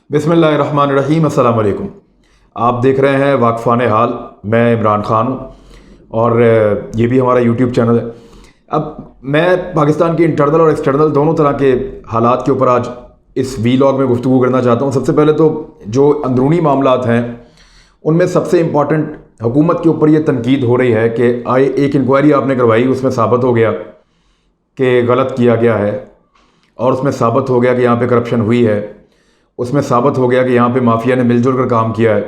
बिस्मिल्लाहिर्रहमानिर्रहीम। अस्सलाम वालेकुम। आप देख रहे हैं वाक़फ़ान हाल। मैं इमरान ख़ान हूँ और ये भी हमारा यूट्यूब चैनल है। अब मैं पाकिस्तान के इंटरनल और एक्सटर्नल दोनों तरह के हालात के ऊपर आज इस वीलॉग में गुफ्तगू करना चाहता हूँ। सबसे पहले तो जो अंदरूनी मामलात हैं उनमें सबसे इम्पॉर्टेंट हुकूमत के ऊपर ये तनकीद हो रही है कि एक इंक्वायरी आपने करवाई, उसमें साबित हो गया कि गलत किया गया है और उसमें साबित हो गया कि यहाँ पे करप्शन हुई है, उसमें साबित हो गया कि यहाँ पे माफिया ने मिलजुल कर काम किया है।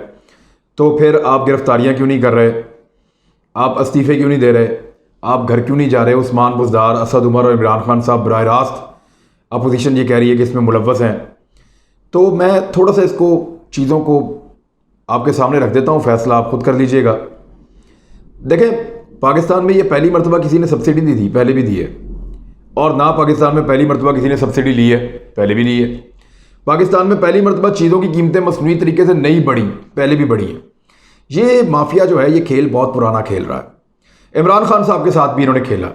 तो फिर आप गिरफ्तारियाँ क्यों नहीं कर रहे, आप इस्तीफ़े क्यों नहीं दे रहे, आप घर क्यों नहीं जा रहे? उस्मान बुज़दार, असद उमर और इमरान खान साहब बराह रास्त अपोजिशन ये कह रही है कि इसमें मुलव्वस हैं। तो मैं थोड़ा सा इसको चीज़ों को आपके सामने रख देता हूँ, फ़ैसला आप खुद कर लीजिएगा। देखें, पाकिस्तान में ये पहली मरतबा किसी ने सब्सिडी नहीं दी, पहले भी दी है, और ना पाकिस्तान में पहली मरतबा किसी ने सब्सिडी ली है, पहले भी ली है। पाकिस्तान में पहली मरतबा चीज़ों की कीमतें मसनूई तरीके से नहीं बढ़ी, पहले भी बढ़ी हैं। ये माफिया जो है ये खेल बहुत पुराना खेल रहा है। इमरान खान साहब के साथ भी इन्होंने खेला।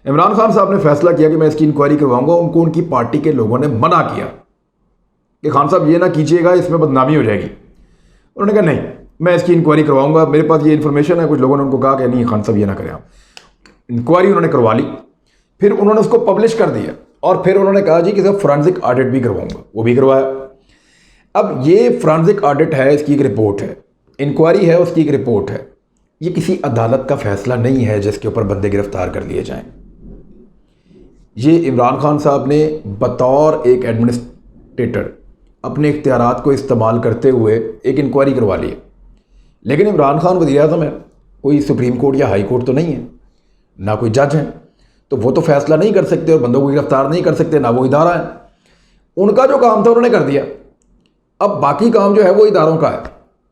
इमरान खान साहब ने फैसला किया कि मैं इसकी इंक्वायरी करवाऊंगा। उनको उनकी पार्टी के लोगों ने मना किया कि खान साहब ये ना कीजिएगा, इसमें बदनामी हो जाएगी। उन्होंने कहा नहीं, मैं इसकी इंक्वायरी करवाऊंगा, मेरे पास ये इन्फॉर्मेशन है। कुछ लोगों ने उनको कहा कि नहीं खान साहब ये ना करें आप। इंक्वायरी उन्होंने करवा ली, फिर उन्होंने उसको पब्लिश कर दिया और फिर उन्होंने कहा जी कि सर फोरेंसिक ऑडिट भी करवाऊंगा, वो भी करवाया। अब ये फोरेंसिक ऑडिट है, इसकी एक रिपोर्ट है, इंक्वायरी है, उसकी एक रिपोर्ट है। ये किसी अदालत का फैसला नहीं है जिसके ऊपर बंदे गिरफ्तार कर लिए जाएं। ये इमरान खान साहब ने बतौर एक एडमिनिस्ट्रेटर अपने इख्तियारात को इस्तेमाल करते हुए एक इंक्वायरी करवा ली है। लेकिन इमरान खान वज़ीर-ए-आज़म है, कोई सुप्रीम कोर्ट या हाई कोर्ट तो नहीं है, ना कोई जज है, तो वो तो फैसला नहीं कर सकते और बंदों को गिरफ्तार नहीं कर सकते, ना वो इदारा है। उनका जो काम था उन्होंने कर दिया। अब बाकी काम जो है वो इदारों का है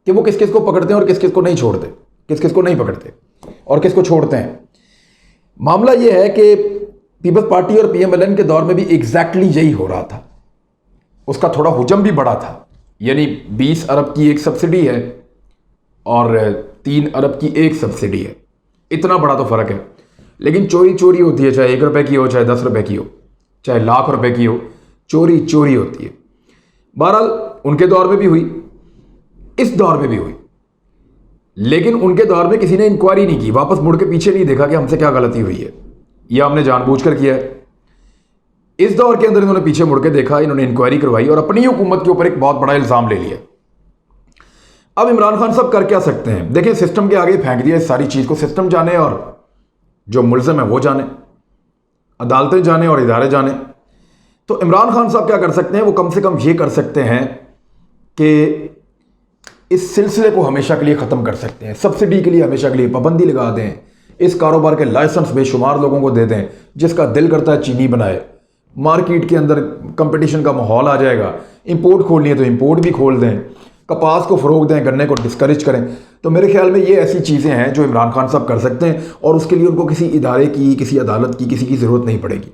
कि वो किस किस को पकड़ते हैं और किस किस को नहीं छोड़ते, किस किस को नहीं पकड़ते और किस को छोड़ते हैं। मामला ये है कि पीपल्स पार्टी और PMLN के दौर में भी एग्जैक्टली यही हो रहा था। उसका थोड़ा हुजम भी बड़ा था, यानी 20 अरब की एक सब्सिडी है और 3 अरब की एक सब्सिडी है, इतना बड़ा तो फ़र्क है। लेकिन चोरी चोरी होती है, चाहे 1 रुपये की हो, चाहे 10 रुपये की हो, चाहे लाख रुपए की हो, चोरी चोरी होती है। बहरहाल उनके दौर में भी हुई, इस दौर में भी हुई, लेकिन उनके दौर में किसी ने इंक्वायरी नहीं की, वापस मुड़ के पीछे नहीं देखा कि हमसे क्या गलती हुई है, यह हमने जानबूझकर किया है। इस दौर के अंदर इन्होंने पीछे मुड़ के देखा, इन्होंने इंक्वायरी करवाई और अपनी हुकूमत के ऊपर एक बहुत बड़ा इल्ज़ाम ले लिया। अब इमरान खान साहब कर क्या सकते हैं? देखिए, सिस्टम के आगे फेंक दिया इस सारी चीज़ को। सिस्टम जाने और जो मुल्ज़िम है वो जाने, अदालतें जाने और इदारे जाने। तो इमरान खान साहब क्या कर सकते हैं? वो कम से कम ये कर सकते हैं कि इस सिलसिले को हमेशा के लिए ख़त्म कर सकते हैं। सब्सिडी के लिए हमेशा के लिए पाबंदी लगा दें, इस कारोबार के लाइसेंस बेशुमार लोगों को दे दें, जिसका दिल करता है चीनी बनाए। मार्केट के अंदर कंपटीशन का माहौल आ जाएगा, इंपोर्ट खोलनी है तो इंपोर्ट भी खोल दें, कपास को फ़रोग दें, गन्ने को डिस्करेज करें। तो मेरे ख्याल में ये ऐसी चीज़ें हैं जो इमरान खान साहब कर सकते हैं और उसके लिए उनको किसी इदारे की, किसी अदालत की, किसी की ज़रूरत नहीं पड़ेगी।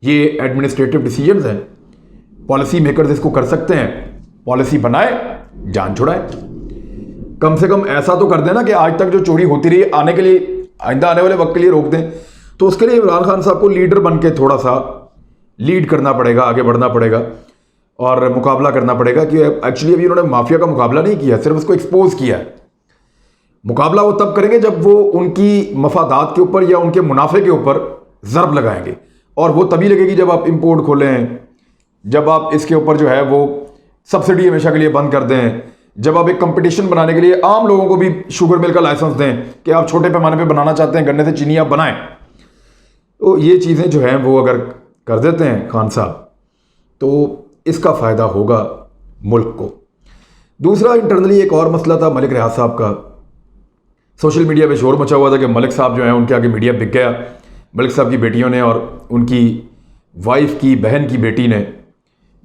ये एडमिनिस्ट्रेटिव डिसीजंस हैं, पॉलिसी मेकर्स इसको कर सकते हैं। पॉलिसी बनाए, जान छुड़ाए। कम से कम ऐसा तो कर देना कि आज तक जो चोरी होती रही आने के लिए, आइंदा आने वाले वक्त के लिए रोक दें। तो उसके लिए इमरान खान साहब को लीडर बन के थोड़ा सा लीड करना पड़ेगा, आगे बढ़ना पड़ेगा और मुकाबला करना पड़ेगा। कि एक्चुअली अभी उन्होंने माफिया का मुकाबला नहीं किया, सिर्फ उसको एक्सपोज किया है। मुकाबला वो तब करेंगे जब वो उनकी मफादात के ऊपर या उनके मुनाफे के ऊपर ज़रब लगाएंगे, और वो तभी लगेगी जब आप इंपोर्ट खोलें, जब आप इसके ऊपर जो है वो सब्सिडी हमेशा के लिए बंद कर दें, जब आप एक कंपटीशन बनाने के लिए आम लोगों को भी शुगर मिल का लाइसेंस दें कि आप छोटे पैमाने पे बनाना चाहते हैं, गन्ने से चीनी आप बनाएं। तो ये चीज़ें जो हैं वो अगर कर देते हैं खान साहब तो इसका फ़ायदा होगा मुल्क को। दूसरा, इंटरनली एक और मसला था मलिक रियाज साहब का। सोशल मीडिया पे शोर मचा हुआ था कि मलिक साहब जो हैं उनके आगे मीडिया बिक गया। मलिक साहब की बेटियों ने और उनकी वाइफ की बहन की बेटी ने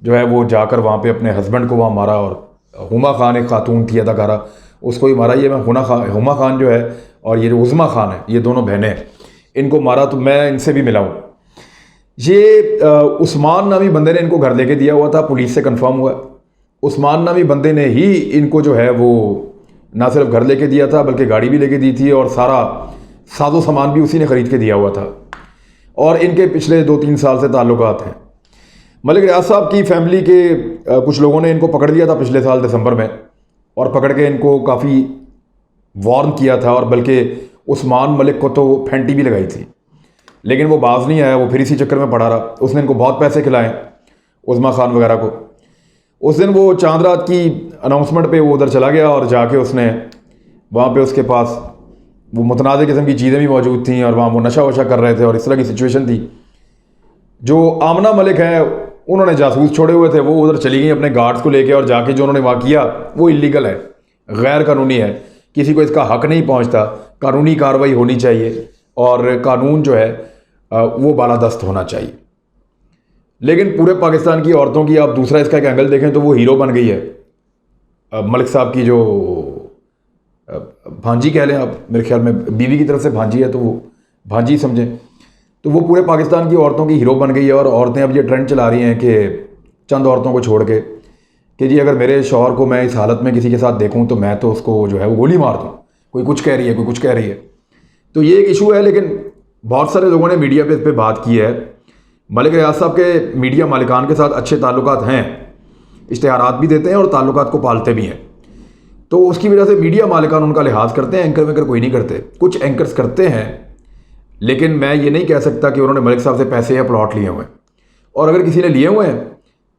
जो है वो जाकर वहाँ पे अपने हस्बैंड को वहाँ मारा, और हुमा खान एक खातून थी अदाकारा, उसको ही मारा। ये मैं हुमा खान जो है और ये जो उज़मा खान है, ये दोनों बहनें हैं, इनको मारा। तो मैं इनसे भी मिला हूँ। ये उस्मान नामी बंदे ने इनको घर लेके दिया हुआ था, पुलिस से कंफर्म हुआ। उस्मान नामी बंदे ने ही इनको जो है वो ना सिर्फ घर लेके दिया था बल्कि गाड़ी भी लेके दी थी और सारा साजो सामान भी उसी ने ख़रीद के दिया हुआ था, और इनके पिछले 2-3 साल से ताल्लुकात हैं। मलिक रियाज साहब की फैमिली के कुछ लोगों ने इनको पकड़ लिया था पिछले साल दिसंबर में, और पकड़ के इनको काफ़ी वार्न किया था, और बल्कि उस्मान मलिक को तो फेंटी भी लगाई थी, लेकिन वो बाज नहीं आया। वो फिर इसी चक्कर में पड़ा रहा। उसने इनको बहुत पैसे खिलाए, उज़मा खान वगैरह को। उस दिन वो चांद रात की अनाउंसमेंट पे वो उधर चला गया, और जाके उसने वहाँ पे उसके पास वो मुतनाज़ किस्म की चीज़ें भी मौजूद थी, और वहाँ वो नशा वशा कर रहे थे, और इस तरह की सिचुएशन थी। जो आमना मलिक है, उन्होंने जासूस छोड़े हुए थे, वो उधर चली गई अपने गार्ड्स को लेके, और जाके जो उन्होंने वहाँ किया वो इलीगल है, गैर कानूनी है, किसी को इसका हक नहीं पहुँचता। कानूनी कार्रवाई होनी चाहिए, और कानून जो है वो बालादस्त होना चाहिए। लेकिन पूरे पाकिस्तान की औरतों की आप दूसरा इसका एक एंगल देखें तो वो हीरो बन गई है। मलिक साहब की जो भांजी कह लें आप, मेरे ख्याल में बीवी की तरफ से भांजी है तो वो भांजी समझें, तो वो पूरे पाकिस्तान की औरतों की हीरो बन गई है। और औरतें अब ये ट्रेंड चला रही हैं कि चंद औरतों को छोड़ के, कि जी अगर मेरे शौहर को मैं इस हालत में किसी के साथ देखूं तो मैं तो उसको जो है वो गोली मार दूं। कोई कुछ कह रही है, कोई कुछ कह रही है, तो ये एक इशू है। लेकिन बहुत सारे लोगों ने मीडिया पे इस पर बात की है। मलिक रियाज साहब के मीडिया मालिकान के साथ अच्छे ताल्लुकात हैं, इश्तिहारात भी देते हैं और ताल्लुकात को पालते भी हैं, तो उसकी वजह से मीडिया मालिकान उनका लिहाज करते हैं। एंकर वेंकर कोई नहीं करते, कुछ एंकर्स करते हैं, लेकिन मैं ये नहीं कह सकता कि उन्होंने मलिक साहब से पैसे या प्लॉट लिए हुए हैं। और अगर किसी ने लिए हुए हैं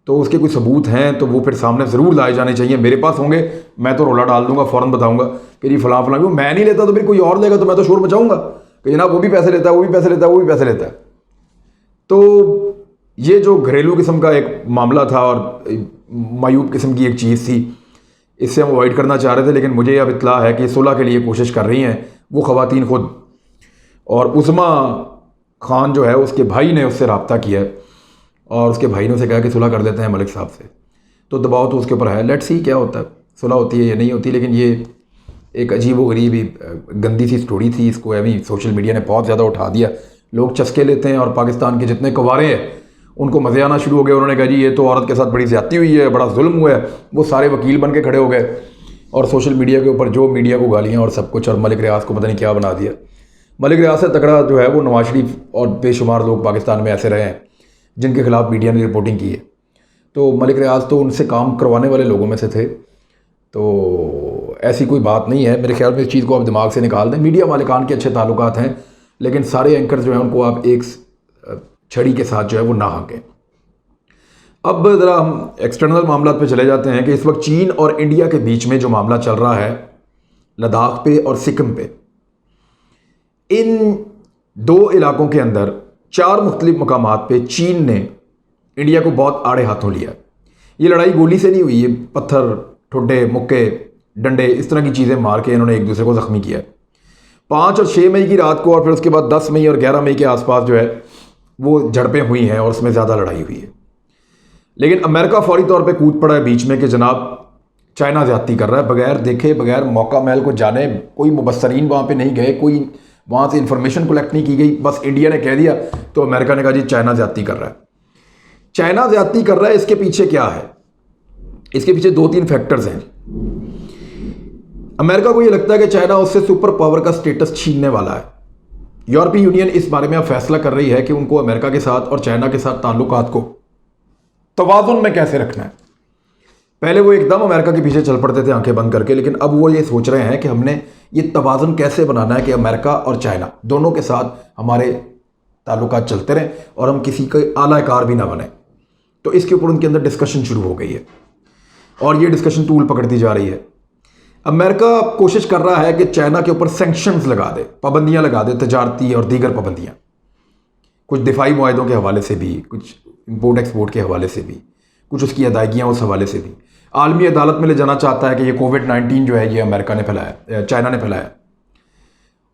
तो उसके कुछ सबूत हैं तो वो फिर सामने ज़रूर लाए जाने चाहिए। मेरे पास होंगे, मैं तो रोला डाल दूंगा, फ़ौरन बताऊंगा कि जी फलां फलां, मैं नहीं लेता तो फिर कोई और लेगा तो मैं तो शोर मचाऊंगा कि जनाब वो भी पैसे लेता है, वो भी पैसे लेता है, वो भी पैसे लेता है। तो ये जो घरेलू किस्म का एक मामला था और मायूब किस्म की एक चीज़ थी, इससे हम अवॉइड करना चाह रहे थे। लेकिन मुझे अब इत्तला है कि सुलह के लिए कोशिश कर रही हैं वो ख़वातीन खुद, और उज़मा खान जो है उसके भाई ने उससे रब्ता किया है, और उसके भाई ने उसे कहा कि सुलह कर देते हैं मलिक साहब से। तो दबाव तो उसके ऊपर है, लेट्स सी क्या होता है, सुलह होती है या नहीं होती। लेकिन ये एक अजीब व गरीब गंदी सी स्टोरी थी, इसको अभी सोशल मीडिया ने बहुत ज़्यादा उठा दिया, लोग चस्के लेते हैं, और पाकिस्तान के जितने कवारे हैं उनको मज़े आना शुरू हो गए। उन्होंने कहा जी ये तो औरत के साथ बड़ी ज़्यादती हुई है, बड़ा जुल्म हुआ है, वो सारे वकील बन के खड़े हो गए, और सोशल मीडिया के ऊपर जो मीडिया को गालियाँ और सब कुछ, और मलिक रियाज को पता नहीं क्या बना दिया। मलिक रियाज से तगड़ा जो है वो नवाज शरीफ और बेशुमार लोग पाकिस्तान में ऐसे रहे हैं जिनके खिलाफ मीडिया ने रिपोर्टिंग की है। तो मलिक रियाज तो उनसे काम करवाने वाले लोगों में से थे, तो ऐसी कोई बात नहीं है। मेरे ख्याल में इस चीज़ को आप दिमाग से निकाल दें। मीडिया मालिकान के अच्छे ताल्लुकात हैं, लेकिन सारे एंकर जो हैं उनको आप एक छड़ी के साथ जो है वो ना हाँकें। अब ज़रा हम एक्सटर्नल मामला पे चले जाते हैं कि इस वक्त चीन और इंडिया के बीच में जो मामला चल रहा है लद्दाख पे और सिक्किम पे, इन दो इलाकों के अंदर 4 मुख्तलिफ मकामात पे चीन ने इंडिया को बहुत आड़े हाथों लिया। ये लड़ाई गोली से नहीं हुई, ये पत्थर, ठुड्डे, मुक्के, डंडे, इस तरह की चीज़ें मार के इन्होंने एक दूसरे को ज़ख्मी किया। 5 और 6 मई की रात को, और फिर उसके बाद 10 मई और 11 मई के आसपास जो है वो झड़पें हुई हैं, और उसमें ज़्यादा लड़ाई हुई है। लेकिन अमेरिका फौरी तौर पे कूद पड़ा है बीच में कि जनाब चाइना ज़्यादती कर रहा है, बगैर देखे, बगैर मौका महल को जाने, कोई मुबस्सरीन वहाँ पे नहीं गए, कोई वहाँ से इंफॉर्मेशन कलेक्ट नहीं की गई, बस इंडिया ने कह दिया तो अमेरिका ने कहा जी चाइना ज़्यादती कर रहा है। चाइना ज़्यादती कर रहा है, इसके पीछे क्या है? इसके पीछे 2-3 फैक्टर्स हैं। अमेरिका को यह लगता है कि चाइना उससे सुपर पावर का स्टेटस छीनने वाला है। यूरोपीय यूनियन इस बारे में अब फैसला कर रही है कि उनको अमेरिका के साथ और चाइना के साथ ताल्लुकात को तवाज़ुन में कैसे रखना है। पहले वो एकदम अमेरिका के पीछे चल पड़ते थे आंखें बंद करके, लेकिन अब वो ये सोच रहे हैं कि हमने ये तवाज़ुन कैसे बनाना है कि अमेरिका और चाइना दोनों के साथ हमारे ताल्लुकात चलते रहें और हम किसी के आलाकार भी ना बने। तो इसके ऊपर उनके अंदर डिस्कशन शुरू हो गई है, और ये डिस्कशन तूल पकड़ती जा रही है। अमेरिका कोशिश कर रहा है कि चाइना के ऊपर सैंक्शंस लगा दे, पाबंदियां लगा दे, तजारती और दीगर पाबंदियां, कुछ दिफाई मुआहदों के हवाले से भी, कुछ इंपोर्ट एक्सपोर्ट के हवाले से भी, कुछ उसकी अदायगियाँ उस हवाले से भी। आलमी अदालत में ले जाना चाहता है कि ये कोविड-19 जो है ये अमेरिका ने फैलाया, चाइना ने फैलाया।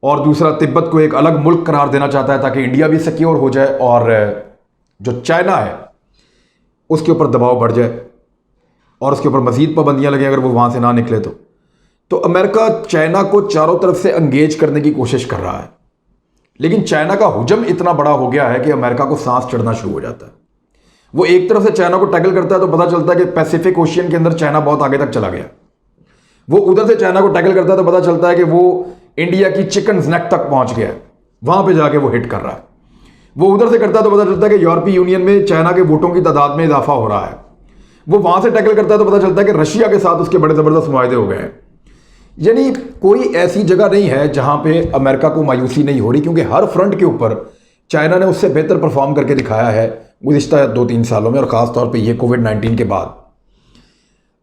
और दूसरा, तिब्बत को एक अलग मुल्क करार देना चाहता है ताकि इंडिया भी सिक्योर हो जाए और जो चाइना है उसके ऊपर दबाव बढ़ जाए और उसके ऊपर मज़ीद पाबंदियाँ लगें अगर वो वहाँ से ना निकले तो अमेरिका चाइना को चारों तरफ से एंगेज करने की कोशिश कर रहा है। लेकिन चाइना का हुजम इतना बड़ा हो गया है कि अमेरिका को सांस चढ़ना शुरू हो जाता है। वो एक तरफ से चाइना को टैकल करता है तो पता चलता है कि पैसिफिक ओशियन के अंदर चाइना बहुत आगे तक चला गया। वो उधर से चाइना को टैकल करता है तो पता चलता है कि वो इंडिया की चिकन नेक तक पहुंच गया है, वहां पे जाके वो हिट कर रहा है। वो उधर से करता है तो पता चलता है कि यूरोपीय यूनियन में चाइना के वोटों की तादाद में इजाफा हो रहा है। वो वहां से टैकल करता है तो पता चलता है कि रशिया के साथ उसके बड़े ज़बरदस्त मुआहदे हो गए हैं। यानी कोई ऐसी जगह नहीं है जहां पे अमेरिका को मायूसी नहीं हो रही, क्योंकि हर फ्रंट के ऊपर चाइना ने उससे बेहतर परफॉर्म करके दिखाया है गुज़िश्ता 2-3 सालों में, और ख़ास तौर पे ये कोविड-19 के बाद।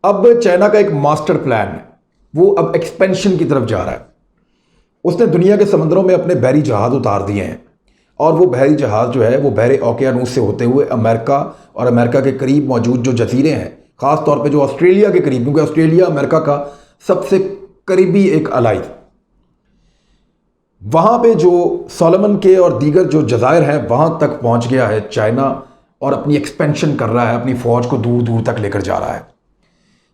अब चाइना का एक मास्टर प्लान है, वो अब एक्सपेंशन की तरफ जा रहा है। उसने दुनिया के समंदरों में अपने बहरी जहाज़ उतार दिए हैं, और वो बहरी जहाज़ जो है वो बहरे ओकियानूस से होते हुए अमेरिका और अमेरिका के करीब मौजूद जो जजीरे हैं, ख़ास तौर पे जो ऑस्ट्रेलिया के करीब, क्योंकि ऑस्ट्रेलिया अमेरिका का सबसे करीबी एक अलाई, वहाँ पे जो सोलोमन के और दीगर जो जज़ायर हैं वहाँ तक पहुँच गया है चाइना, और अपनी एक्सपेंशन कर रहा है, अपनी फ़ौज को दूर दूर तक लेकर जा रहा है।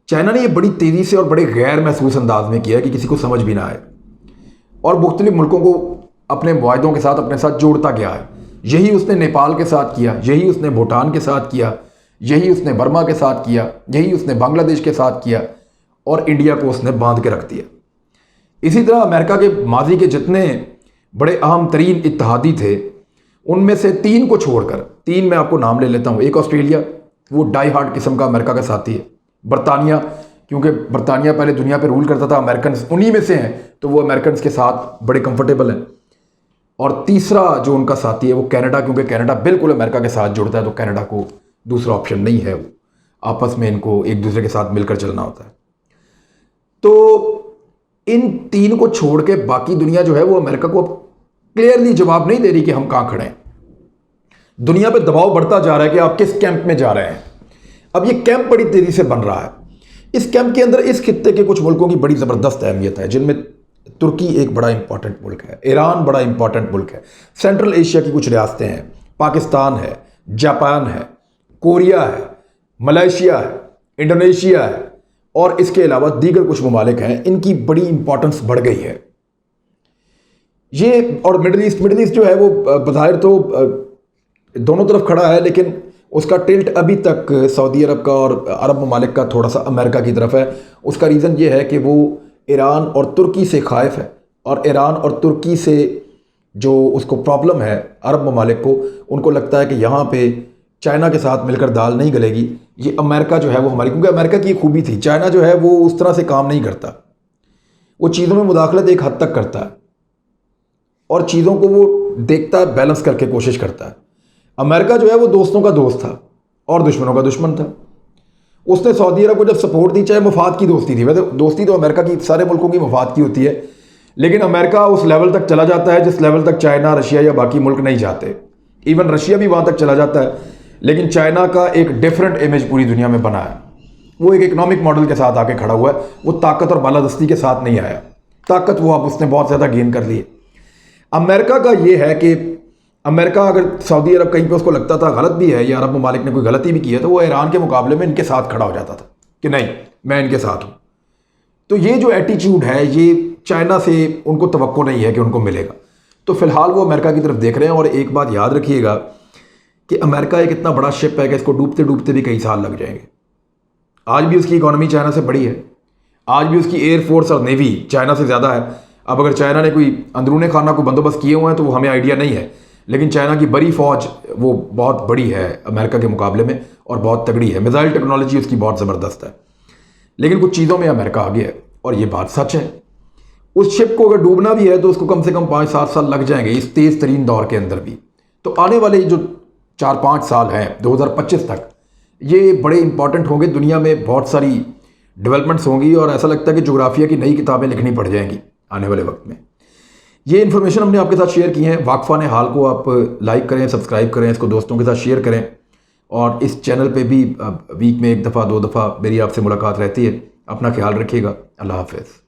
चाइना ने ये बड़ी तेज़ी से और बड़े गैर महसूस अंदाज में किया है कि किसी को समझ भी ना आए, और मुख्तलिफ मुल्कों को अपने मुआहदों के साथ अपने साथ जोड़ता गया है। यही उसने नेपाल के साथ किया, यही उसने भूटान के साथ किया, यही उसने बर्मा के साथ किया, यही उसने बांग्लादेश के साथ किया, और इंडिया को उसने बांध के रख दिया। इसी तरह अमेरिका के माजी के जितने बड़े अहम तरीन इत्तेहादी थे, उनमें से 3 को छोड़कर, 3 मैं आपको नाम ले लेता हूँ। एक ऑस्ट्रेलिया, वो डाई हार्ड किस्म का अमेरिका का साथी है। बरतानिया, क्योंकि बरतानिया पहले दुनिया पे रूल करता था, अमेरिकन उन्हीं में से हैं, तो वो अमेरिकन के साथ बड़े कंफर्टेबल हैं। और तीसरा जो उनका साथी है वो कनाडा, क्योंकि कनाडा बिल्कुल अमेरिका के साथ जुड़ता है, तो कनाडा को दूसरा ऑप्शन नहीं है, वो आपस में इनको एक दूसरे के साथ मिलकर चलना होता है। तो इन 3 को छोड़ के बाकी दुनिया जो है वो अमेरिका को क्लियरली जवाब नहीं दे रही कि हम कहां खड़े हैं। दुनिया पे दबाव बढ़ता जा रहा है कि आप किस कैंप में जा रहे हैं। अब ये कैंप बड़ी तेजी से बन रहा है। इस कैंप के अंदर इस खित्ते के कुछ मुल्कों की बड़ी ज़बरदस्त अहमियत है, जिनमें तुर्की एक बड़ा इंपॉर्टेंट मुल्क है, ईरान बड़ा इंपॉर्टेंट मुल्क है, सेंट्रल एशिया की कुछ रियासतें हैं, पाकिस्तान है, जापान है, कोरिया है, मलेशिया है, इंडोनेशिया है, और इसके अलावा दीगर कुछ ममालिक हैं। इनकी बड़ी इंपॉर्टेंस बढ़ गई है ये। और मिडल ईस्ट जो है वो बज़ाहिर तो दोनों तरफ खड़ा है, लेकिन उसका टिल्ट अभी तक सऊदी अरब का और अरब ममालिक का थोड़ा सा अमेरिका की तरफ है। उसका रीज़न ये है कि वो ईरान और तुर्की से खाइफ है, और ईरान और तुर्की से जो उसको प्रॉब्लम है अरब ममालिक को, उनको लगता है कि यहाँ पे चाइना के साथ मिलकर दाल नहीं गलेगी। ये अमेरिका जो है वो हमारी, क्योंकि अमेरिका की खूबी थी, चाइना जो है वो उस तरह से काम नहीं करता, वो चीज़ों में मुदाखलत एक हद तक करता है, और चीज़ों को वो देखता है, बैलेंस करके कोशिश करता है। अमेरिका जो है वो दोस्तों का दोस्त था और दुश्मनों का दुश्मन था। उसने सऊदी अरब को जब सपोर्ट दी, चाहे मफाद की दोस्ती थी, वैसे दोस्ती तो अमेरिका की सारे मुल्कों की मफाद की होती है, लेकिन अमेरिका उस लेवल तक चला जाता है जिस लेवल तक चाइना, रशिया या बाकी मुल्क नहीं जाते। इवन रशिया भी वहाँ तक चला जाता है, लेकिन चाइना का एक डिफरेंट इमेज पूरी दुनिया में बना है। वो एक इकोनॉमिक मॉडल के साथ आके खड़ा हुआ है, वो ताकत और बालादस्ती के साथ नहीं आया। ताकत वो अब उसने बहुत ज़्यादा गेन कर ली है। अमेरिका का ये है कि अमेरिका अगर सऊदी अरब कहीं पे उसको लगता था गलत भी है या अरब ममालिक ने कोई गलती भी की है, तो वो ईरान के मुकाबले में इनके साथ खड़ा हो जाता था कि नहीं, मैं इनके साथ हूँ। तो ये जो एटीट्यूड है, ये चाइना से उनको तवक्को नहीं है कि उनको मिलेगा। तो फिलहाल वो अमेरिका की तरफ देख रहे हैं। और एक बात याद रखिएगा कि अमेरिका एक इतना बड़ा शिप है कि इसको डूबते डूबते भी कई साल लग जाएंगे। आज भी उसकी इकॉनमी चाइना से बड़ी है, आज भी उसकी एयरफोर्स और नेवी चाइना से ज़्यादा है। अब अगर चाइना ने कोई अंदरूनी खाना को बंदोबस्त किए हुए हैं तो वो हमें आइडिया नहीं है, लेकिन चाइना की बड़ी फ़ौज वो बहुत बड़ी है अमेरिका के मुकाबले में, और बहुत तगड़ी है। मिसाइल टेक्नोलॉजी उसकी बहुत ज़बरदस्त है, लेकिन कुछ चीज़ों में अमेरिका आगे है, और ये बात सच है। उस शिप को अगर डूबना भी है तो उसको कम से कम 5-7 साल लग जाएंगे इस तेज़ तरीन दौर के अंदर भी। तो आने वाले जो 4-5 साल हैं 2025 तक, ये बड़े इंपॉर्टेंट होंगे। दुनिया में बहुत सारी डेवलपमेंट्स होंगी, और ऐसा लगता है कि जोग्राफिया की नई किताबें लिखनी पड़ जाएंगी आने वाले वक्त में। ये इन्फॉर्मेशन हमने आपके साथ शेयर की है। वाकफाने हाल को आप लाइक करें, सब्सक्राइब करें, इसको दोस्तों के साथ शेयर करें, और इस चैनल पे भी वीक में 1 दफ़ा 2 दफ़ा मेरी आपसे मुलाकात रहती है। अपना ख्याल रखिएगा। अल्लाह हाफ़िज़।